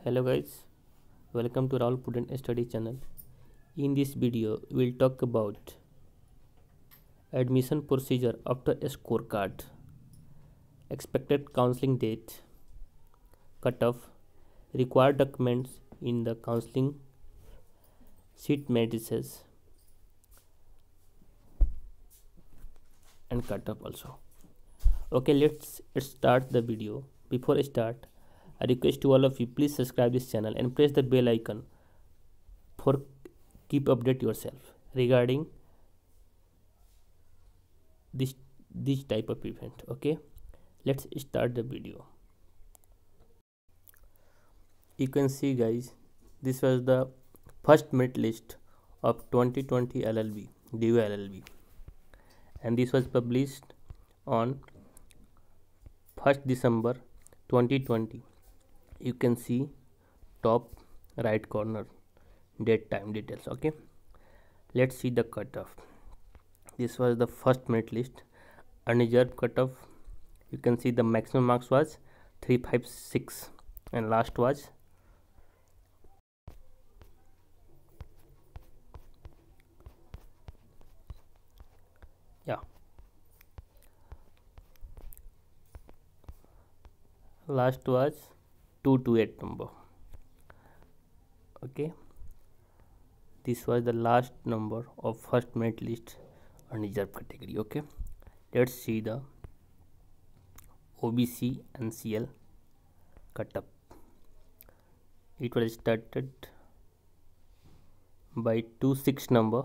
Hello guys, welcome to Rahul Prudent Study channel. In this video, we'll talk about admission procedure after a scorecard, expected counseling date, cutoff, required documents in the counseling, seat matrices, and cutoff also. Okay, let's start the video. Before I start, I request to all of you, please subscribe this channel and press the bell icon for keep update yourself regarding this type of event. Okay, let's start the video. You can see guys, this was the first merit list of 2020 LLB DU LLB, and this was published on 1st December 2020. You can see top right corner date, time, details. Okay, let's see the cutoff. This was the first merit list. Unreserved cutoff, you can see the maximum marks was 356 and last was last was 228 number. Okay, this was the last number of first merit list unreserved category. Okay, let's see the OBC and CL cutoff. It was started by 26 number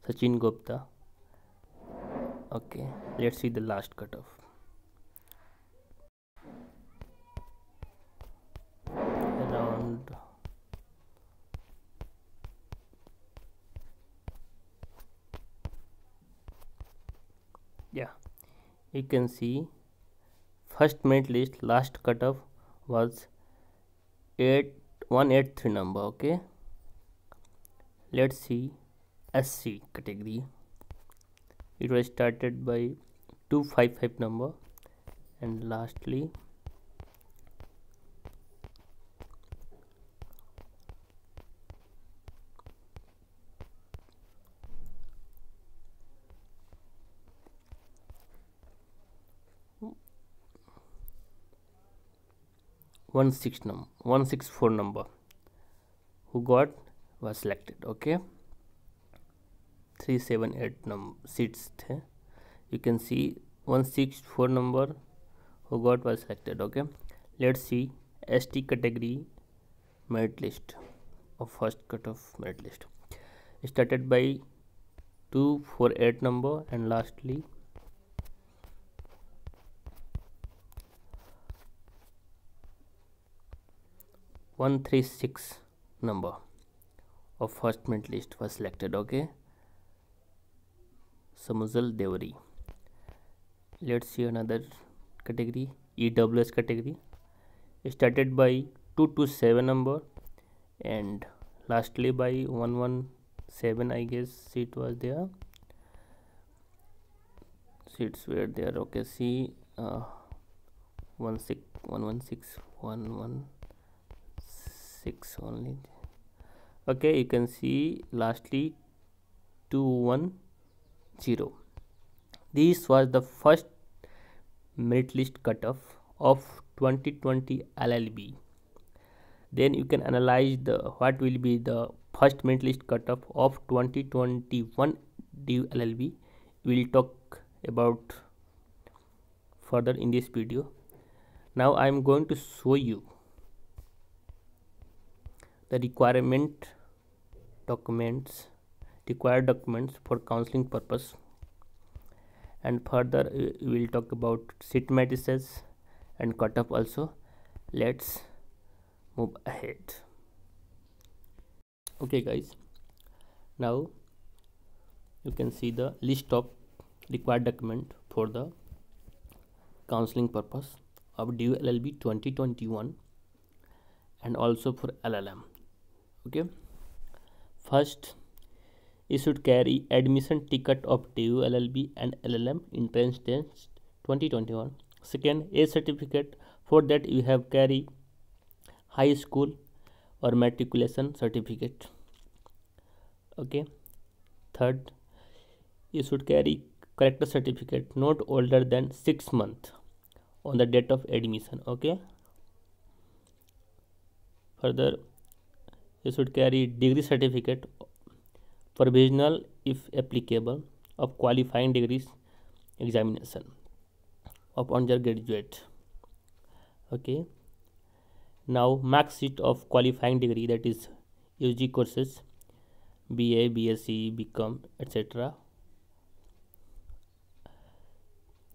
Sachin Gupta. Okay, let's see the last cutoff. Around you can see first merit list last cutoff was 8183 number. Okay, let's see SC category. It was started by 255 number and lastly 164 number who got was selected. Okay, 378 seats the. You can see 164 number who got was selected. Okay, let's see ST category merit list of first cutoff merit list. Started by 248 number and lastly 136 number of first merit list was selected. Okay, Samujal Devari. Let's see another category, EWS category. Started by 227 number and lastly by 117, I guess seat was there. Seats were there. Okay, see 116 only. Okay, you can see lastly 210. This was the first merit list cutoff of 2020 LLB. Then you can analyze what will be the first merit list cutoff of 2021 DU LLB. We will talk about further in this video. Now I am going to show you the required documents for counseling purpose, and further we will talk about seat matrices and cutoff also. Let's move ahead. Okay guys, now you can see the list of required document for the counseling purpose of DU LLB 2021 and also for LLM. Okay, first you should carry admission ticket of DU LLB and LLM entrance test 2021. Second, a certificate For that you have carry high school or matriculation certificate. Okay. Third, you should carry character certificate not older than 6 months on the date of admission. Okay. Further, you should carry degree certificate provisional if applicable of qualifying degrees examination of undergraduate. Okay. Now mark sheet of qualifying degree, that is UG courses, BA, BSc, BCom, etc.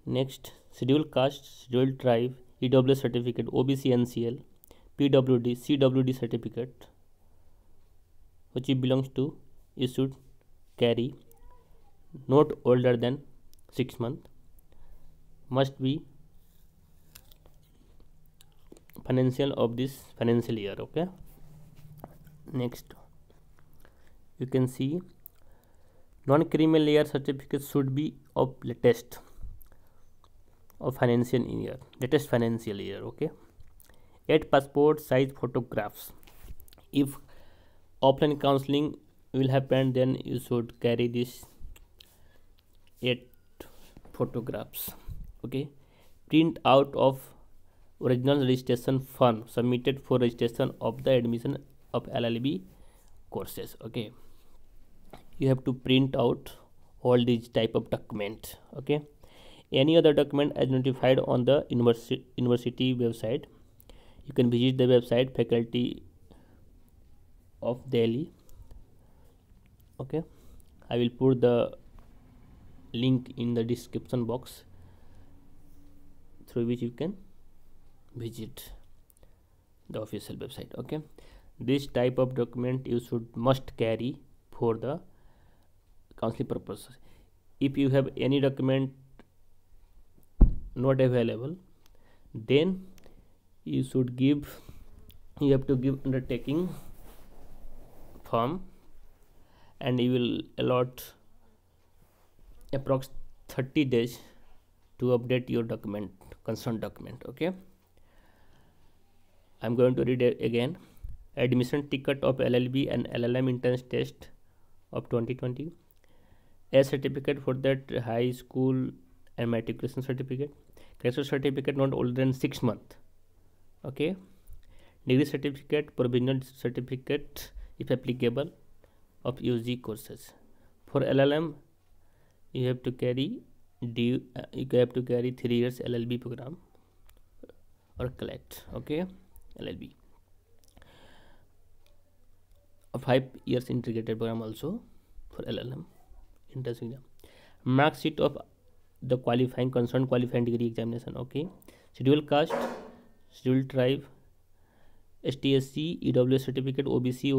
Next, scheduled caste, scheduled tribe, EWS certificate, OBC NCL, PWD, CWD certificate which it belongs to, you should carry not older than 6 months, must be financial of this financial year. Okay. Next, you can see non-criminal year certificate should be of latest of financial year, latest financial year. Okay. 8 passport size photographs. If offline counseling will happen, then you should carry this 8 photographs. Okay. Print out of original registration form submitted for registration of the admission of LLB courses. Okay. You have to print out all these type of document. Okay. Any other document as notified on the university website. You can visit the website Faculty of Delhi. Okay. I will put the link in the description box through which you can visit the official website. Okay. This type of document you must carry for the counseling purposes. If you have any document not available, then you have to give undertaking form, and you will allot approx 30 days to update your concerned document. Okay. I'm going to read it again. Admission ticket of LLB and LLM entrance test of 2020, a certificate for that high school and matriculation certificate, character certificate not older than 6 months. Okay. Degree certificate, provisional certificate if applicable of UG courses. For LLM, you have to carry 3 years LLB program or collect. Okay. LLB, a 5 years integrated program also for LLM entrance exam. Mark sheet of the concerned qualifying degree examination. Okay. Scheduled caste, scheduled tribe, STSC, EWS certificate, OBC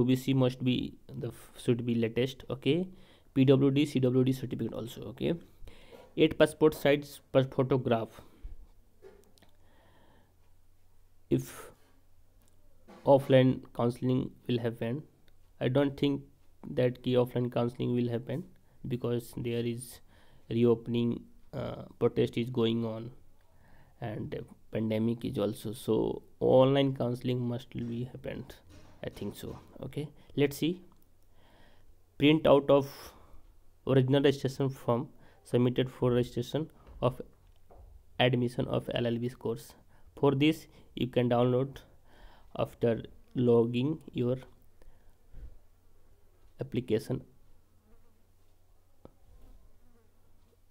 should be latest. Okay. PWD, CWD certificate also. Okay. 8 passport size photograph. If offline counseling will happen, I don't think that offline counseling will happen, because there is reopening, protest is going on, and pandemic is also, so online counseling must be happened, I think so. Okay. Let's see. Print out of original registration form submitted for registration of admission of LLB course. For this, you can download after logging your application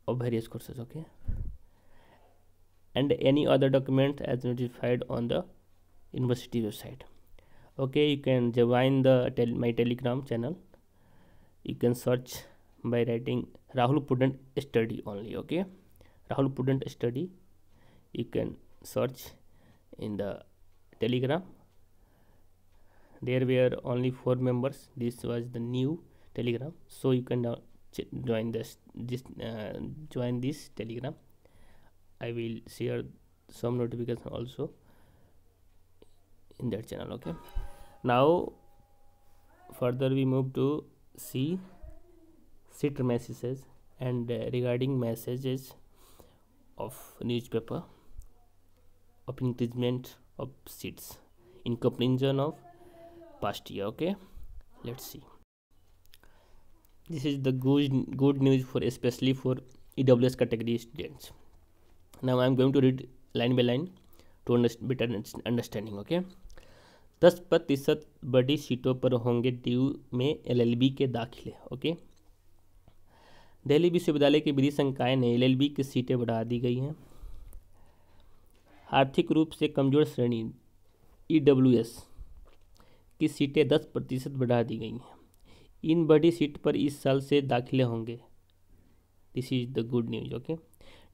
of various courses. Okay. And any other document as notified on the university website. Okay. You can join my Telegram channel. You can search by writing Rahul Prudent Study only. Okay. Rahul Prudent Study, you can search in the Telegram. There were only 4 members. This was the new Telegram, so you can join this Telegram. I will share some notification also in that channel. Okay. Now further we move to see seat messages and regarding messages of newspaper. of increment of seats in comparison of past year. Okay, let's see. This is the good news for especially for EWS category students. Now I am going to read line by line to better understanding. Okay, 10% बड़ी सीटों पर होंगे due में LLB के दाखिले. Okay, Delhi विश्वविद्यालय के विधि संकाय ने LLB की सीटें बढ़ा दी गई हैं. आर्थिक रूप से कमजोर श्रेणी EWS की सीटें 10% बढ़ा दी गई हैं. इन बड़ी सीट पर इस साल से दाखिले होंगे. This is the good news. Okay,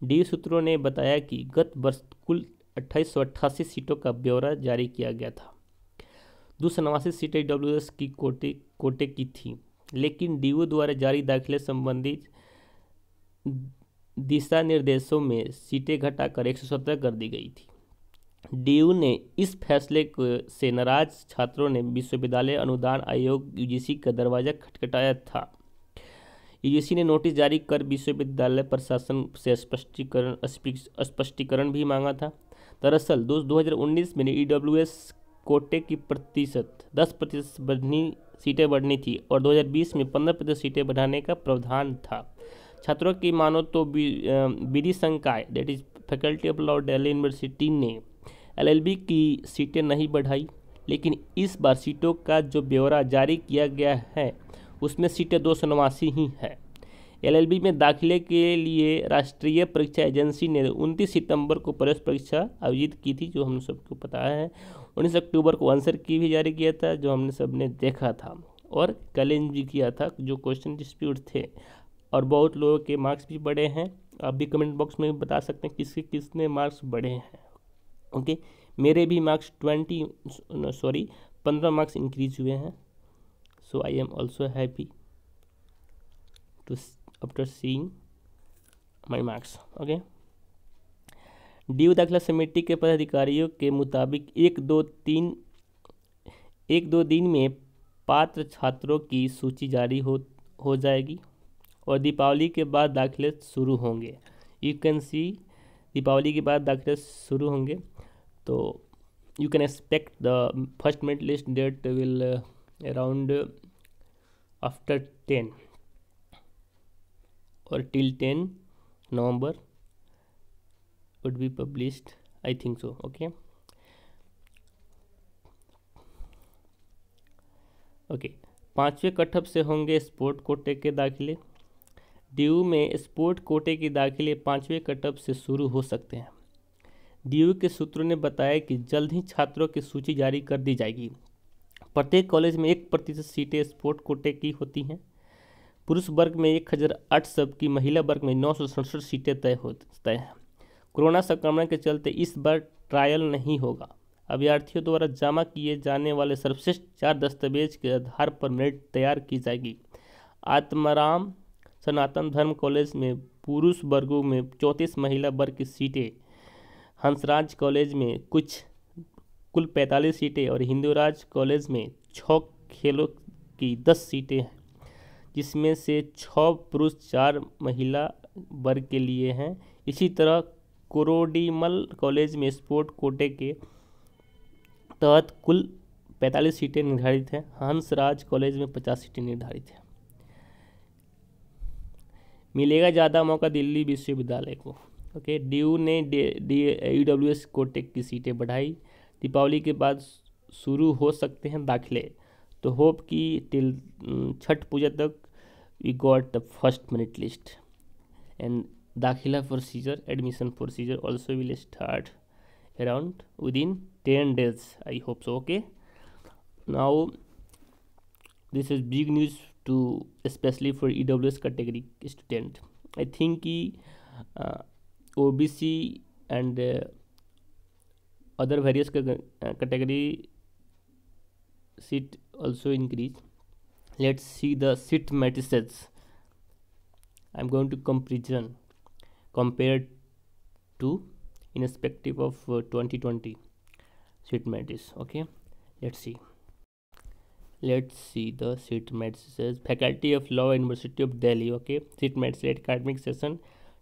D सूत्रों ने बताया कि गत वर्ष कुल 2888 सीटों का ब्यौरा जारी किया गया था. 289 सीटें EWS की कोटे की थी, लेकिन DU द्वारा जारी दाखिले संबंधी दिशा निर्देशों में सीटें घटाकर 117 कर दी गई थी. DU ने इस फैसले से नाराज छात्रों ने विश्वविद्यालय अनुदान आयोग UGC का दरवाजा खटखटाया था. UGC ने नोटिस जारी कर विश्वविद्यालय प्रशासन से स्पष्टीकरण भी मांगा था. दरअसल 2019 में EWS कोटे की प्रतिशत 10% सीटें बढ़नी थी और 2020 में 15% सीटें बढ़ाने का प्रावधान था. छात्रों की मानो तो विधि संकाय that is faculty of law Delhi university ने LLB की सीटें नहीं बढ़ाई, लेकिन इस बार सीटों का जो ब्यौरा जारी किया गया है उसमें सीटें 289 ही है. LLB में दाखिले के लिए राष्ट्रीय परीक्षा एजेंसी ने 29 सितंबर को प्रवेश परीक्षा आयोजित की थी, जो हम सबको पता है. 19 अक्टूबर को आंसर की भी जारी किया था, जो हमने सबने देखा था, और चैलेंज भी किया था जो क्वेश्चन डिस्प्यूट थे, और बहुत लोगों के मार्क्स भी बढ़े हैं. आप भी कमेंट बॉक्स में बता सकते हैं किसने मार्क्स बढ़े हैं. ओके, मेरे भी मार्क्स 15 मार्क्स इंक्रीज हुए हैं. So I am also happy to after seeing my marks. Okay, DU दाखिला समिति के पदाधिकारियों के मुताबिक एक दो दिन में पात्र छात्रों की सूची जारी हो जाएगी और दीपावली के बाद दाखिले शुरू होंगे. यू कैन सी दीपावली के बाद दाखिले शुरू होंगे, तो you can expect the first merit list date will around after 10 or till 10 November would be published, I think so. Okay, पांचवें कटअप से होंगे स्पोर्ट कोटे के दाखिले. DU में स्पोर्ट कोटे के दाखिले पांचवें कटअप से शुरू हो सकते हैं. DU के सूत्रों ने बताया कि जल्द ही छात्रों की सूची जारी कर दी जाएगी. प्रत्येक कॉलेज में 1% सीटें स्पोर्ट कोटे की होती हैं. पुरुष वर्ग में 1008 जबकि महिला वर्ग में 967 सीटें तय हैं. कोरोना संक्रमण के चलते इस बार ट्रायल नहीं होगा. अभ्यर्थियों द्वारा जमा किए जाने वाले सर्वश्रेष्ठ 4 दस्तावेज के आधार पर मेरिट तैयार की जाएगी. आत्माराम सनातन धर्म कॉलेज में पुरुष वर्गों में 34 महिला वर्ग की सीटें, हंसराज कॉलेज में कुल 45 सीटें और हिंदूराज कॉलेज में 6 खेलों की 10 सीटें हैं, जिसमें से 6 पुरुष 4 महिला वर्ग के लिए हैं. इसी तरह कोरोडीमल कॉलेज में स्पोर्ट कोटे के तहत कुल 45 सीटें निर्धारित हैं. हंसराज कॉलेज में 50 सीटें निर्धारित हैं. मिलेगा ज़्यादा मौका दिल्ली विश्वविद्यालय को. ओके, DU ने EWS कोटे की सीटें बढ़ाई. दीपावली के बाद शुरू हो सकते हैं दाखिले, तो होप कि टिल छठ पूजा तक we got the first merit list and दाखिला procedure, admission procedure also will start around within 10 days. I hope so. Okay, now this is big news to especially for EWS category student. I think कि OBC and other various category seat also increase. Let's see the seat matrices. I'm going to comparison compared to in perspective of 2020 seat matrices. Okay, let's see the seat matrices. Faculty of Law, University of Delhi. Okay, seat matrices academic session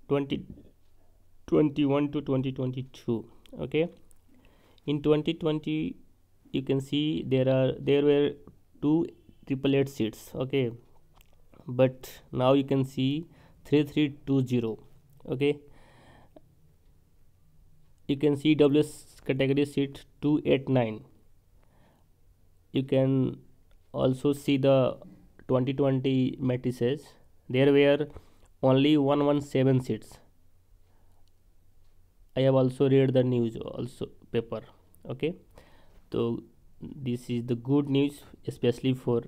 2021 to 2022. Okay, In 2020, you can see there were 2 888 seats, okay, but now you can see 3320, okay. You can see EWS category seat 289. You can also see the 2020 matrices. There were only 117 seats. I have also read the news also paper, okay. So this is the good news, especially for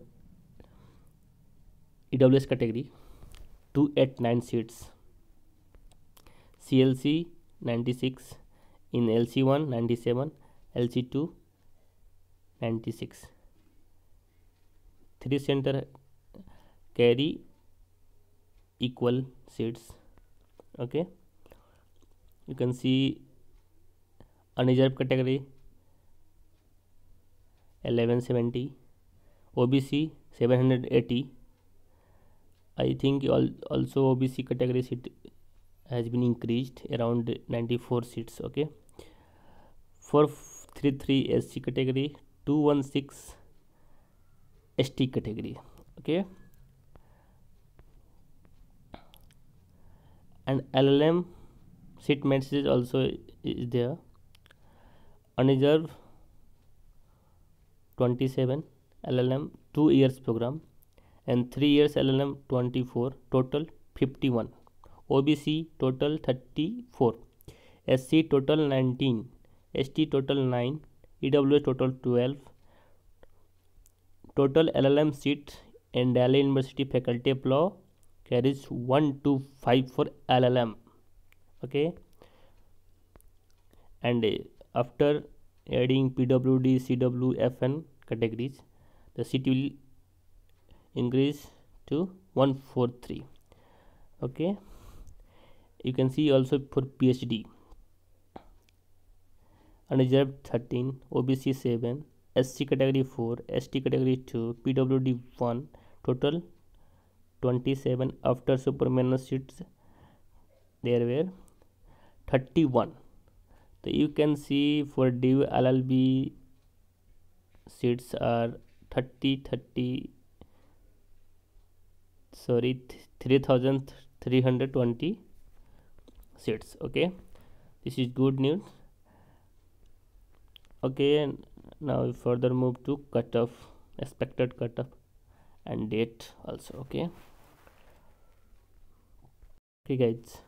EWS category. 289 seats, CLC 96, in LC1 97, LC2 96. 3 center carry equal seats, okay. You can see unreserved category 1170, OBC 780. I think also OBC category seat has been increased around 94 seats, okay. 433 SC category, 216 ST category, okay. And LLM seat message also is there. Unreserved 27 LLM 2 years program, and 3 years LLM 24, total 51. OBC total 34, SC total 19, ST total 9, EWS total 12. Total LLM seats in Delhi University Faculty of Law carries 1 to 5 for LLM, okay. And after adding PWD, CW, FN categories, the seat will increase to 143, okay. You can see also for PhD, unreserved 13, OBC 7, SC category 4, ST category 2, PWD 1, total 27. After supermanus seats there were 31. So you can see for DU LLB seats are 3,320 seats, okay. This is good news, okay. And now we further move to cutoff, expected cutoff and date also, okay. Okay guys,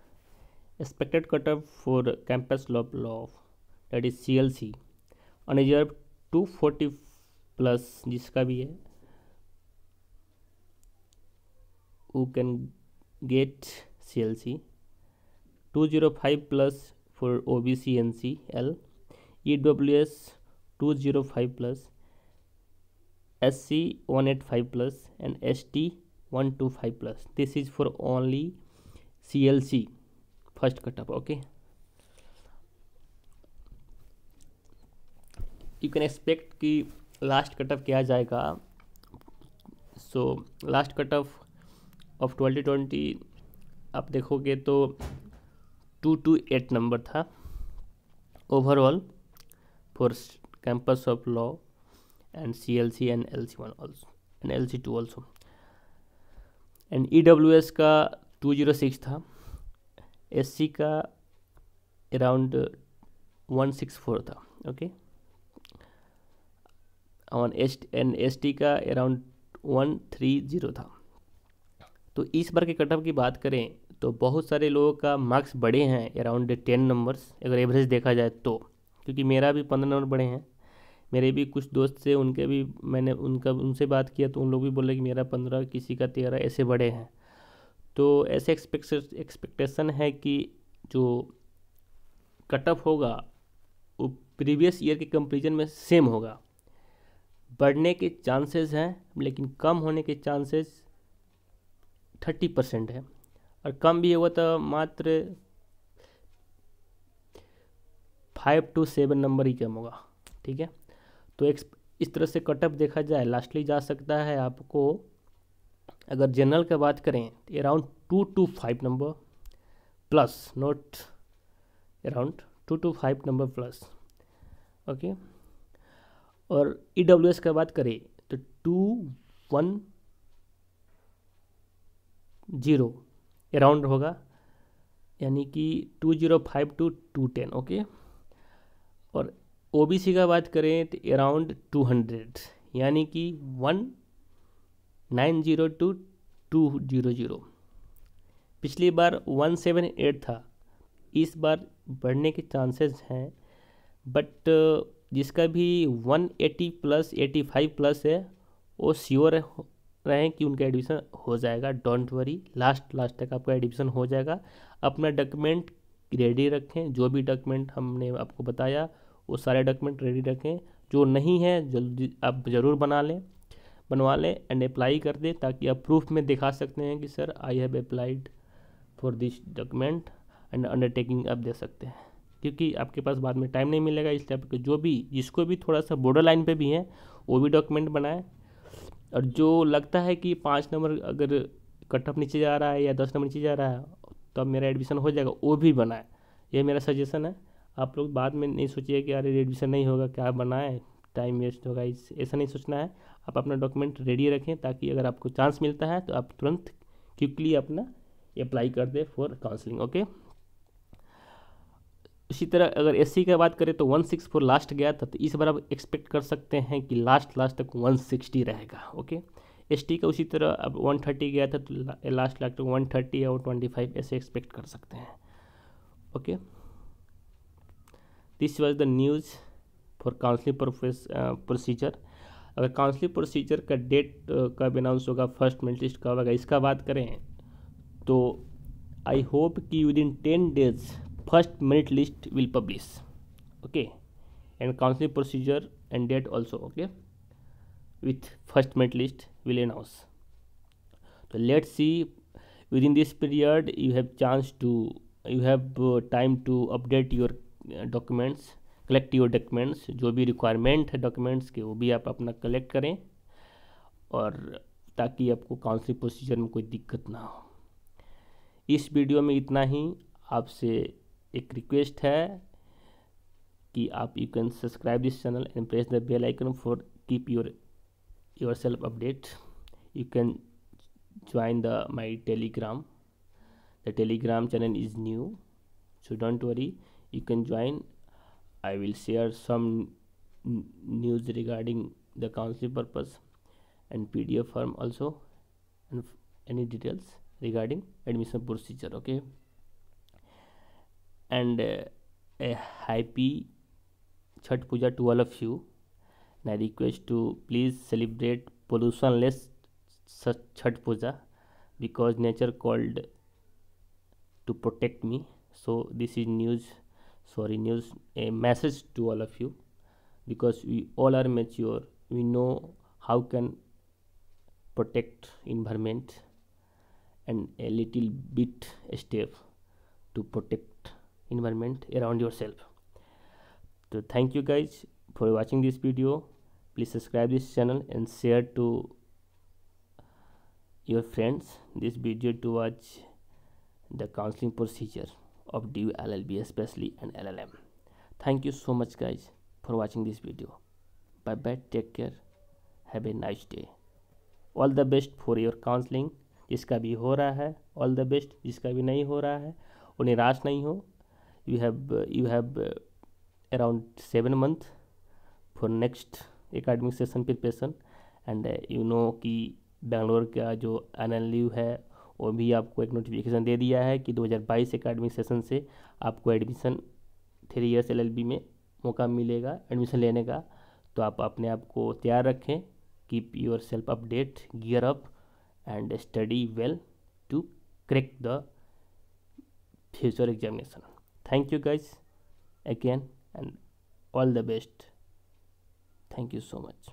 expected cutoff for campus law, that is CLC, unreserved 240 plus जिसका भी है who can get CLC, 205 plus for OBC NC L, EWS 205 plus, SC 185 plus, and ST 125 plus. This is for only CLC first cutoff, okay. You can expect कि last cut up क्या जाएगा. So last cut up of 2020 आप देखोगे तो 228 number था overall for campus of law and CLC and LC1 also and LC2 also. And EWS का 206 था, SC का अराउंड 164 था, ओके. ऑन ST का अराउंड 130 था. तो इस बार के कटअप की बात करें तो बहुत सारे लोगों का मार्क्स बढ़े हैं अराउंड 10 नंबर्स अगर एवरेज देखा जाए तो, क्योंकि मेरा भी 15 नंबर बढ़े हैं. मेरे भी कुछ दोस्त से उनके भी मैंने उनसे बात किया तो उन लोग भी बोले कि मेरा 15, किसी का 13 ऐसे बढ़े हैं. तो ऐसे एक्सपेक्टेशन है कि जो कटअप होगा वो प्रीवियस ईयर के कंपेरिजन में सेम होगा. बढ़ने के चांसेस हैं लेकिन कम होने के चांसेस 30% है, और कम भी होगा तो मात्र 5 to 7 नंबर ही कम होगा, ठीक है. तो इस तरह से कटअप देखा जाए लास्टली जा सकता है आपको, अगर जनरल का बात करें around 2 to 5 number plus, not around 2 to 5 number plus. Okay. और EWS का बात करें तो 210 अराउंड होगा, यानी कि 205 to 210। ओके। और OBC का बात करें तो अराउंड 200, यानी कि 190 to 200। पिछली बार 178 था, इस बार बढ़ने के चांसेस हैं, बट जिसका भी 180 प्लस 85 प्लस है वो श्योर रहें कि उनका एडमिशन हो जाएगा। डोंट वरी, लास्ट तक आपका एडमिशन हो जाएगा। अपना डॉक्यूमेंट रेडी रखें, जो भी डॉक्यूमेंट हमने आपको बताया वो सारे डॉक्यूमेंट रेडी रखें। जो नहीं है जल्दी आप ज़रूर बनवा लें एंड अप्लाई कर दें, ताकि आप प्रूफ में दिखा सकते हैं कि sir I have applied for this document and undertaking आप दे सकते हैं, क्योंकि आपके पास बाद में टाइम नहीं मिलेगा। इसलिए आपको जिसको भी थोड़ा सा बॉर्डर लाइन पे भी है वो भी डॉक्यूमेंट बनाए। और जो लगता है कि 5 नंबर अगर कट ऑफ नीचे जा रहा है या 10 नंबर नीचे जा रहा है तो अब मेरा एडमिशन हो जाएगा, वो भी बनाए। ये मेरा सजेशन है। आप लोग बाद में नहीं सोचिए कि अरे एडमिशन नहीं होगा, क्या बनाए, टाइम वेस्ट होगा, ऐसा नहीं सोचना है। आप अपना डॉक्यूमेंट रेडी रखें, ताकि अगर आपको चांस मिलता है तो आप तुरंत क्विकली अपना अप्लाई कर दे फॉर काउंसलिंग। ओके। इसी तरह अगर SC की बात करें तो 164 लास्ट गया था, तो इस बार आप एक्सपेक्ट कर सकते हैं कि लास्ट तक 160 रहेगा। ओके। ST का उसी तरह अब 130 गया था, तो लास्ट तक 130 और 25 ऐसे एक्सपेक्ट कर सकते हैं। Okay. This was the news for counselling procedure. अगर काउंसलिंग प्रोसीजर का डेट कब अनाउंस होगा, फर्स्ट मेरिट लिस्ट कब होगा, इसका बात करें तो आई होप कि within 10 days first merit list will publish. Okay. And counselling procedure and date also. Okay. With first merit list will announce. तो let's see within this period you have time to update your documents, collect your documents। जो भी requirement है documents के वो भी आप अपना collect करें, और ताकि आपको काउंसलिंग प्रोसीजर में कोई दिक्कत ना हो। इस वीडियो में इतना ही। आपसे एक रिक्वेस्ट है कि आप you can subscribe this channel and press the bell icon for keep yourself update। You can join my Telegram. The Telegram channel is new, so don't worry, you can join। I will share some news regarding the counseling purpose and PDF form also, and any details regarding admission procedure। Okay। And a happy Chhat Puja to all of you, and I request to please celebrate pollution-less Chhat Puja, because nature called to protect me। So this is a message to all of you, because we all are mature, we know how can protect environment, and a little bit step to protect environment around yourself। So thank you guys for watching this video. Please subscribe this channel and share to your friends this video to watch the counseling procedure of DU LLB especially and LLM। Thank you so much guys for watching this video। Bye bye, take care, have a nice day। All the best for your counseling। जिसका भी हो रहा है all the best, जिसका भी नहीं हो रहा है वो निराश नहीं हो। you have around 7 months for next academic session preparation। and you know कि बेंगलोर का जो NLU है वो भी आपको एक नोटिफिकेशन दे दिया है कि 2022 एकेडमिक सेशन से आपको एडमिशन 3 years LLB में मौका मिलेगा एडमिशन लेने का। तो आप अपने आप को तैयार रखें, keep yourself update, gear up and study well to crack the future examination. Thank you guys again and all the best। Thank you so much।